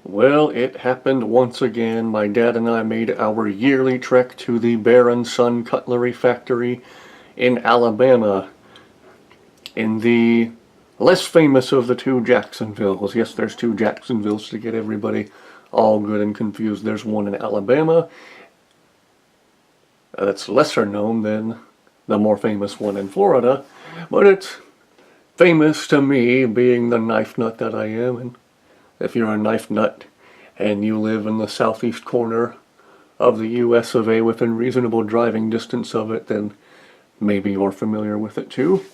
Well, it happened once again. My dad and I made our yearly trek to the Bear & Son Cutlery Factory in Alabama, in the less famous of the two Jacksonvilles. Yes, there's two Jacksonvilles to get everybody all good and confused. There's one in Alabama that's lesser known than the more famous one in Florida, but it's famous to me, being the knife nut that I am. And if you're a knife nut and you live in the southeast corner of the US of A within reasonable driving distance of it, then maybe you're familiar with it too.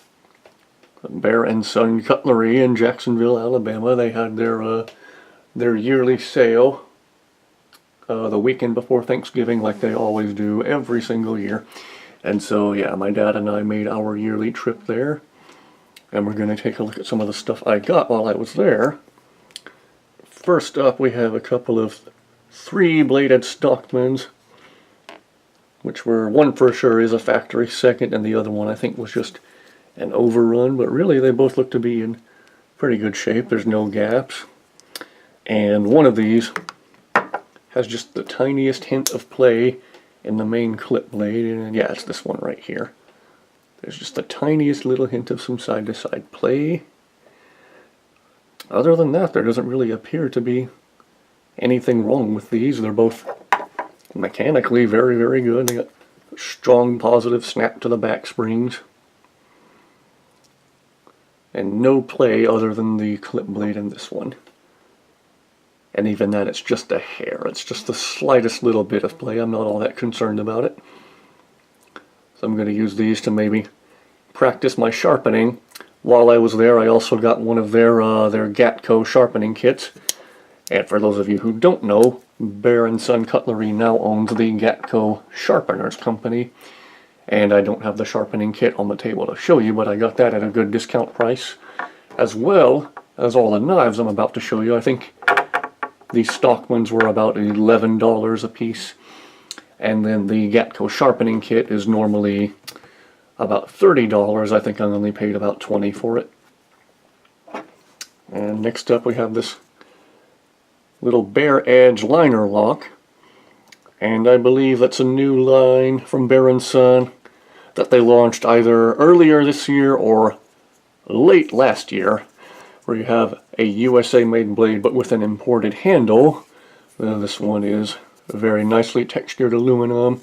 Bear & Son Cutlery in Jacksonville, Alabama. They had their yearly sale the weekend before Thanksgiving, like they always do every single year. And so yeah, my dad and I made our yearly trip there, and we're going to take a look at some of the stuff I got while I was there. First up, we have a couple of 3-bladed Stockmans, which were, one for sure is a factory second, and the other one I think was just an overrun, but really they both look to be in pretty good shape. There's no gaps. And one of these has just the tiniest hint of play in the main clip blade, and yeah, it's this one right here. There's just the tiniest little hint of some side-to-side play. Other than that, there doesn't really appear to be anything wrong with these. They're both mechanically very, very good. They got strong positive snap to the back springs, and no play other than the clip blade in this one. And even that, it's just a hair. It's just the slightest little bit of play. I'm not all that concerned about it. So I'm going to use these to maybe practice my sharpening. While I was there, I also got one of their Gatco sharpening kits. And for those of you who don't know, Bear & Son Cutlery now owns the Gatco Sharpeners Company. And I don't have the sharpening kit on the table to show you, but I got that at a good discount price, as well as all the knives I'm about to show you. I think these Stockmans were about $11 a piece, and then the Gatco sharpening kit is normally about $30. I think I only paid about $20 for it. And next up we have this little bare edge liner lock, and I believe that's a new line from Bear & Son that they launched either earlier this year or late last year, where you have a USA made blade but with an imported handle. This one is very nicely textured aluminum.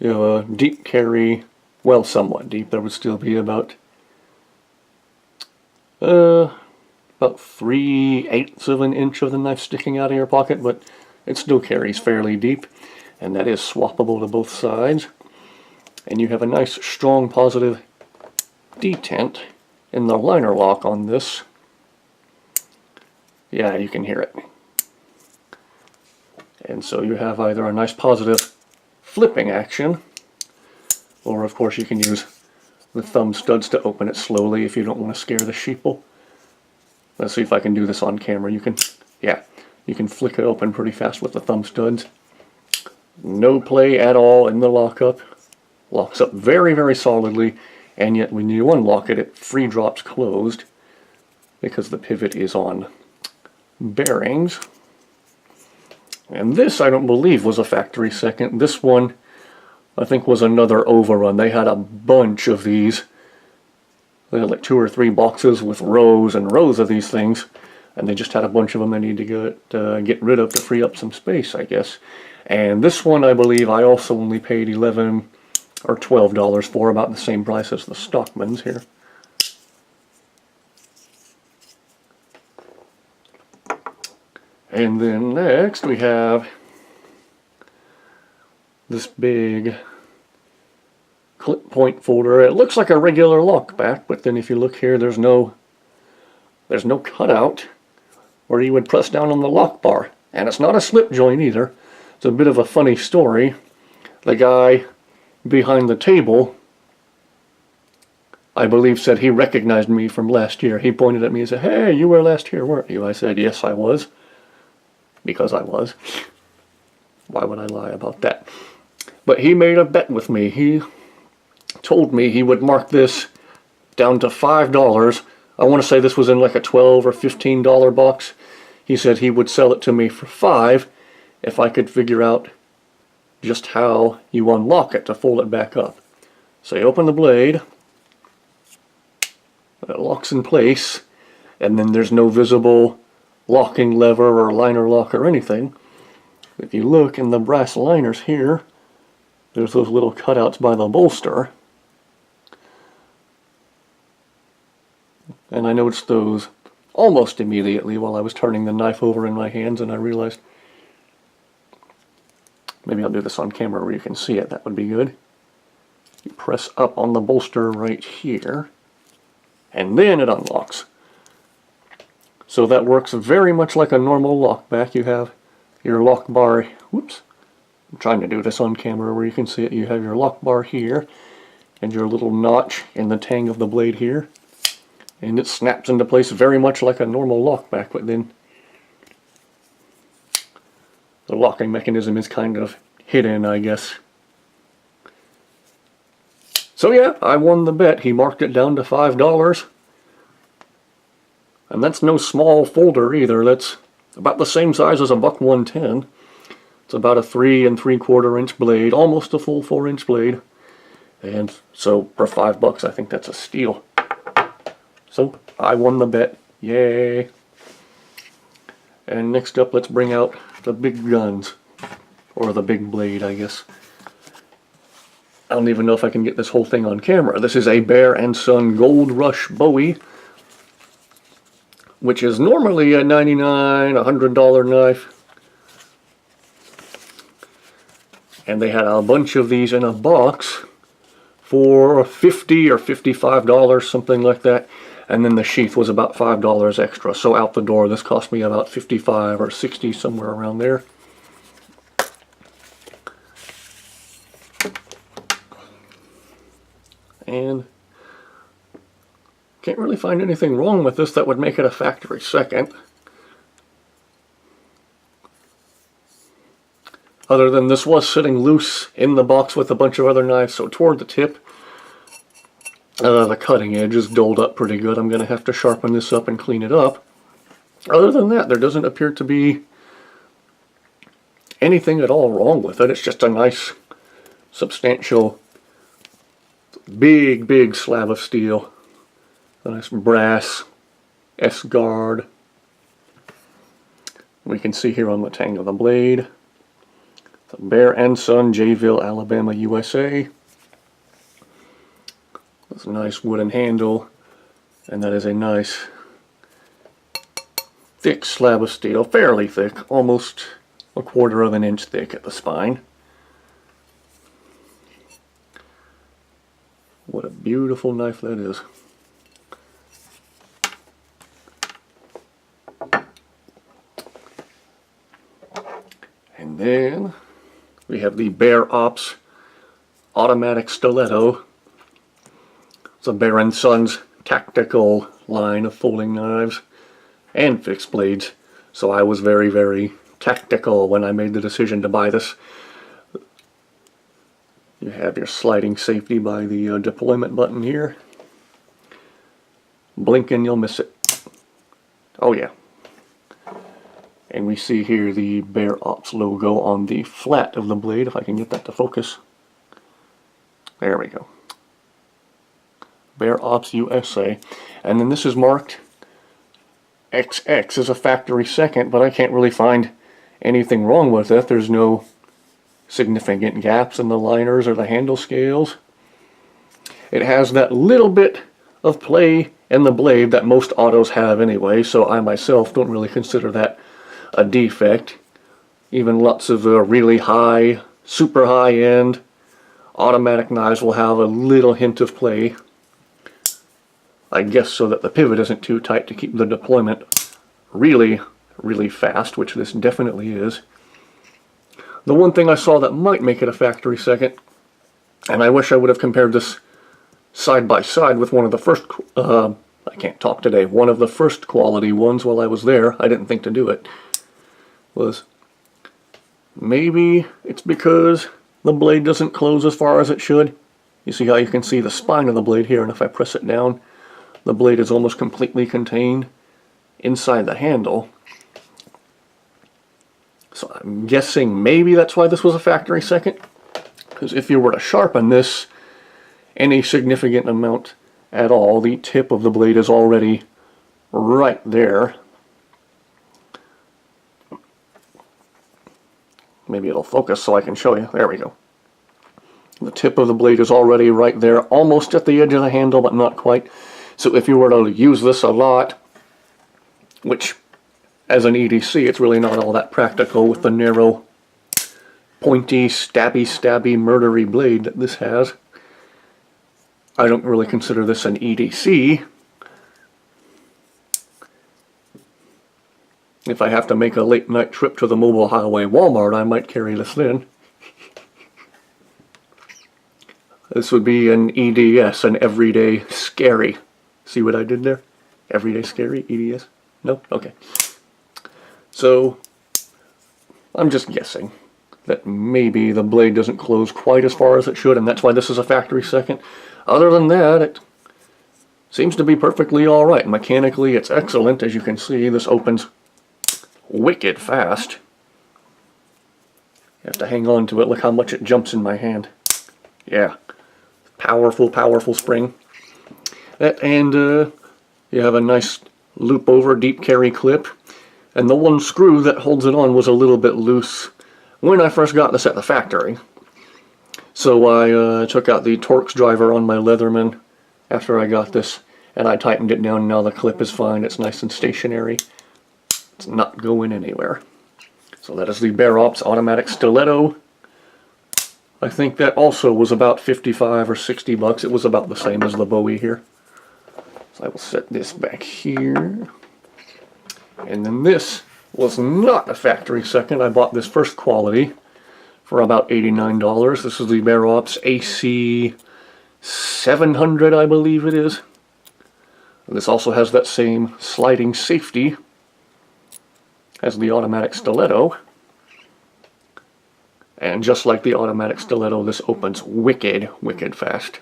You have a deep carry, well, somewhat deep. There would still be about 3/8 of an inch of the knife sticking out of your pocket, but it still carries fairly deep, and that is swappable to both sides. And you have a nice strong positive detent in the liner lock on this. Yeah, you can hear it. And so you have either a nice positive flipping action, or of course you can use the thumb studs to open it slowly if you don't want to scare the sheeple. Let's see if I can do this on camera. You can flick it open pretty fast with the thumb studs. No play at all in the lockup. Locks up very, very solidly, and yet when you unlock it, it free drops closed because the pivot is on bearings. And this, I don't believe, was a factory second. This one, I think, was another overrun. They had a bunch of these. They had like 2 or 3 boxes with rows and rows of these things, and they just had a bunch of them they need to get rid of to free up some space, I guess. And this one, I believe, I also only paid $11 or $12 for, about the same price as the Stockmans here. And then next we have this big clip point folder. It looks like a regular lock back, but then if you look here, there's no cutout where you would press down on the lock bar. And it's not a slip joint either. It's a bit of a funny story. The guy behind the table, I believe, said he recognized me from last year. He pointed at me and said, "Hey, you were last here, weren't you?" I said, "Yes, I was." Because I was. Why would I lie about that? But he made a bet with me. He told me he would mark this down to $5. I want to say this was in like a $12 or $15 box. He he said he would sell it to me for $5 if I could figure out just how you unlock it to fold it back up. So you open the blade, it locks in place, and then there's no visible locking lever or liner lock or anything. If you look in the brass liners here, there's those little cutouts by the bolster. And I noticed those almost immediately while I was turning the knife over in my hands, and I realized maybe I'll do this on camera where you can see it. That would be good. You press up on the bolster right here, and then it unlocks. So that works very much like a normal lockback. You have your lock bar, whoops, I'm trying to do this on camera where you can see it. You have your lock bar here, and your little notch in the tang of the blade here. And it snaps into place very much like a normal lockback, but then the locking mechanism is kind of hidden, I guess. So yeah, I won the bet. He marked it down to $5. And that's no small folder either. That's about the same size as a buck 110. It's about a 3 3/4 inch blade, almost a full 4-inch blade. And so for $5, I think that's a steal. So I won the bet. Yay! And next up, let's bring out the big guns. Or the big blade, I guess. I don't even know if I can get this whole thing on camera. This is a Bear & Son Gold Rush Bowie, which is normally a $99, $100 knife. And they had a bunch of these in a box for $50 or $55, something like that. And then the sheath was about $5 extra. So out the door, this cost me about $55 or $60, somewhere around there. And can't really find anything wrong with this that would make it a factory second. Other than this was sitting loose in the box with a bunch of other knives, so toward the tip, the cutting edge is dulled up pretty good. I'm going to have to sharpen this up and clean it up. Other than that, there doesn't appear to be anything at all wrong with it. It's just a nice, substantial, big slab of steel. A nice brass S-guard. We can see here on the tang of the blade, the Bear & Son, Jayville, Alabama, USA. That's a nice wooden handle, and that is a nice thick slab of steel, fairly thick, almost a 1/4 inch thick at the spine. What a beautiful knife that is. And then we have the Bear Ops automatic stiletto. It's a Bear & Son's tactical line of folding knives and fixed blades. So I was very tactical when I made the decision to buy this. You have your sliding safety by the deployment button here. Blink and you'll miss it. Oh yeah. And we see here the Bear Ops logo on the flat of the blade, if I can get that to focus. There we go. Bear Ops USA. And then this is marked XX as a factory second, but I can't really find anything wrong with it. There's no significant gaps in the liners or the handle scales. It has that little bit of play in the blade that most autos have anyway, so I myself don't really consider that a defect. Even lots of really high, super high-end automatic knives will have a little hint of play. I guess so that the pivot isn't too tight to keep the deployment really fast, which this definitely is. The one thing I saw that might make it a factory second, and I wish I would have compared this side by side with one of the first, I can't talk today, one of the first quality ones while I was there, I didn't think to do it, was maybe it's because the blade doesn't close as far as it should. You see how you can see the spine of the blade here, and if I press it down, the blade is almost completely contained inside the handle. So I'm guessing maybe that's why this was a factory second. Because if you were to sharpen this any significant amount at all, the tip of the blade is already right there. Maybe it'll focus so I can show you. There we go. The tip of the blade is already right there, almost at the edge of the handle, but not quite. So if you were to use this a lot, which as an EDC, it's really not all that practical with the narrow, pointy, stabby, murdery blade that this has. I don't really consider this an EDC. If I have to make a late night trip to the Mobile Highway Walmart, I might carry this then. This would be an EDS, an everyday scary. See what I did there? Everyday scary, EDS? No? Okay. So, I'm just guessing that maybe the blade doesn't close quite as far as it should, and that's why this is a factory second. Other than that, it seems to be perfectly alright. Mechanically, it's excellent. As you can see, this opens wicked fast. You have to hang on to it. Look how much it jumps in my hand. Yeah. Powerful, powerful spring. And you have a nice loop over deep carry clip. And the one screw that holds it on was a little bit loose when I first got this at the factory. So I took out the Torx driver on my Leatherman after I got this, and I tightened it down. Now the clip is fine. It's nice and stationary. It's not going anywhere. So that is the Bear Ops automatic stiletto. I think that also was about 55 or 60 bucks. It was about the same as the Bowie here. So I will set this back here. And then this was not a factory second. I bought this first quality for about $89. This is the Bear Ops AC 700, I believe it is. And this also has that same sliding safety as the automatic stiletto. And just like the automatic stiletto, this opens wicked, wicked fast.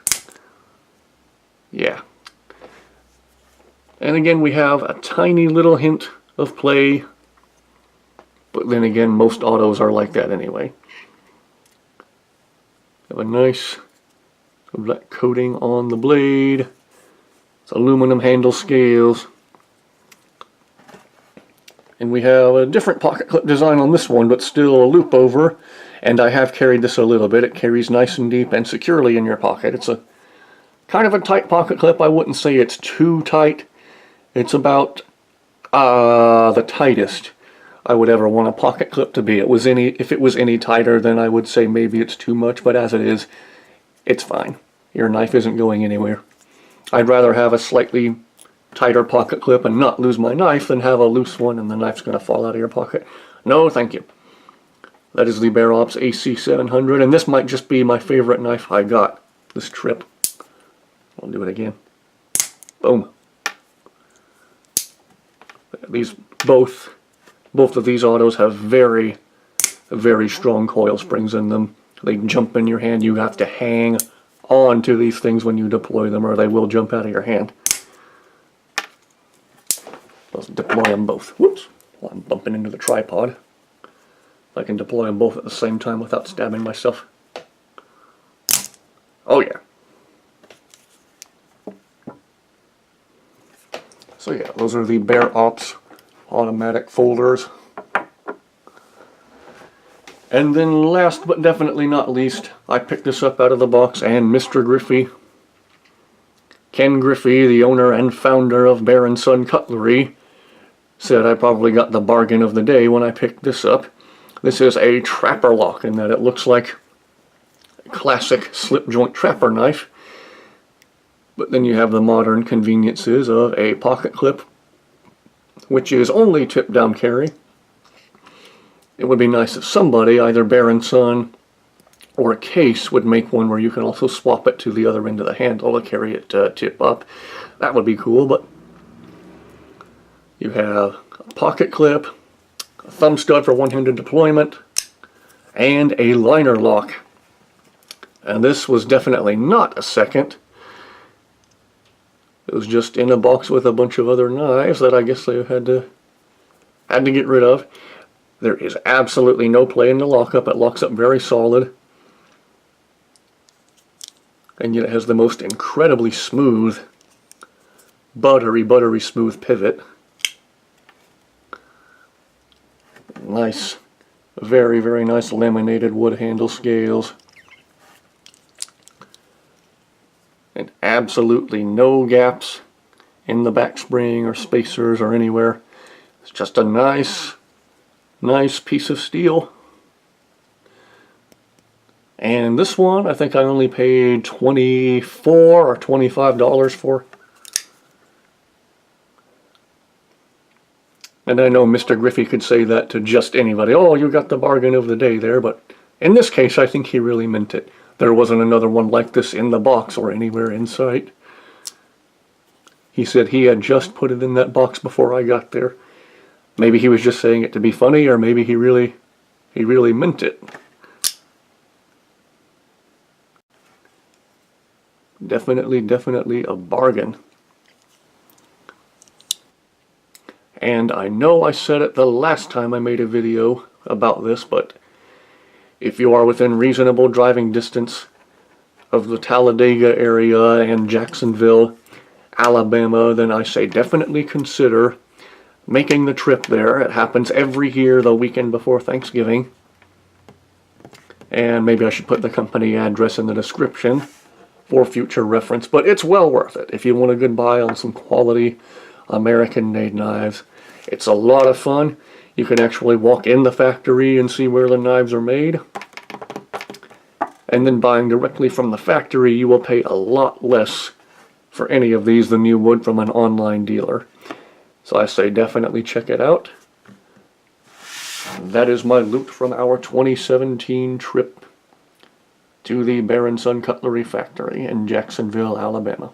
Yeah. And again, we have a tiny little hint of play. But then again, most autos are like that anyway. Have a nice black coating on the blade. It's aluminum handle scales. And we have a different pocket clip design on this one, but still a loop over. And I have carried this a little bit. It carries nice and deep and securely in your pocket. It's a kind of a tight pocket clip. I wouldn't say it's too tight. It's about the tightest I would ever want a pocket clip to be. If it was any tighter, then I would say maybe it's too much, but as it is, it's fine. Your knife isn't going anywhere. I'd rather have a slightly tighter pocket clip and not lose my knife than have a loose one and the knife's going to fall out of your pocket. No, thank you. That is the Bear Ops AC 700, and this might just be my favorite knife I got this trip. I'll do it again. Boom. These both of these autos have very, very strong coil springs in them. They jump in your hand. You have to hang on to these things when you deploy them, or they will jump out of your hand. Let's deploy them both. Whoops! Well, I'm bumping into the tripod. I can deploy them both at the same time without stabbing myself. Oh yeah. So yeah, those are the Bear Ops automatic folders. And then last but definitely not least, I picked this up out of the box, and Mr. Griffey, Ken Griffey, the owner and founder of Bear & Son Cutlery, said I probably got the bargain of the day when I picked this up. This is a trapper lock in that it looks like a classic slip joint trapper knife. But then you have the modern conveniences of a pocket clip, which is only tip down carry. It would be nice if somebody, either Bear & Son or Case, would make one where you can also swap it to the other end of the handle to carry it tip up. That would be cool, but you have a pocket clip, a thumb stud for one-handed deployment, and a liner lock. And this was definitely not a second. It was just in a box with a bunch of other knives that I guess they had to get rid of. There is absolutely no play in the lockup. It locks up very solid. And yet it has the most incredibly smooth, buttery smooth pivot. Nice, very nice laminated wood handle scales. And absolutely no gaps in the back spring or spacers or anywhere. It's just a nice piece of steel. And this one I think I only paid $24 or $25 for. And I know Mr. Griffey could say that to just anybody. Oh, you got the bargain of the day there, but in this case I think he really meant it. There wasn't another one like this in the box or anywhere in sight. He said he had just put it in that box before I got there. Maybe he was just saying it to be funny, or maybe he really meant it. Definitely a bargain. And I know I said it the last time I made a video about this, but if you are within reasonable driving distance of the Talladega area and Jacksonville, Alabama, then I say definitely consider making the trip there. It happens every year the weekend before Thanksgiving. And maybe I should put the company address in the description for future reference, but it's well worth it if you want a good buy on some quality American-made knives. It's a lot of fun. You can actually walk in the factory and see where the knives are made. And then buying directly from the factory, you will pay a lot less for any of these than you would from an online dealer. So I say definitely check it out. That is my loot from our 2017 trip to the Bear & Son Cutlery factory in Jacksonville, Alabama.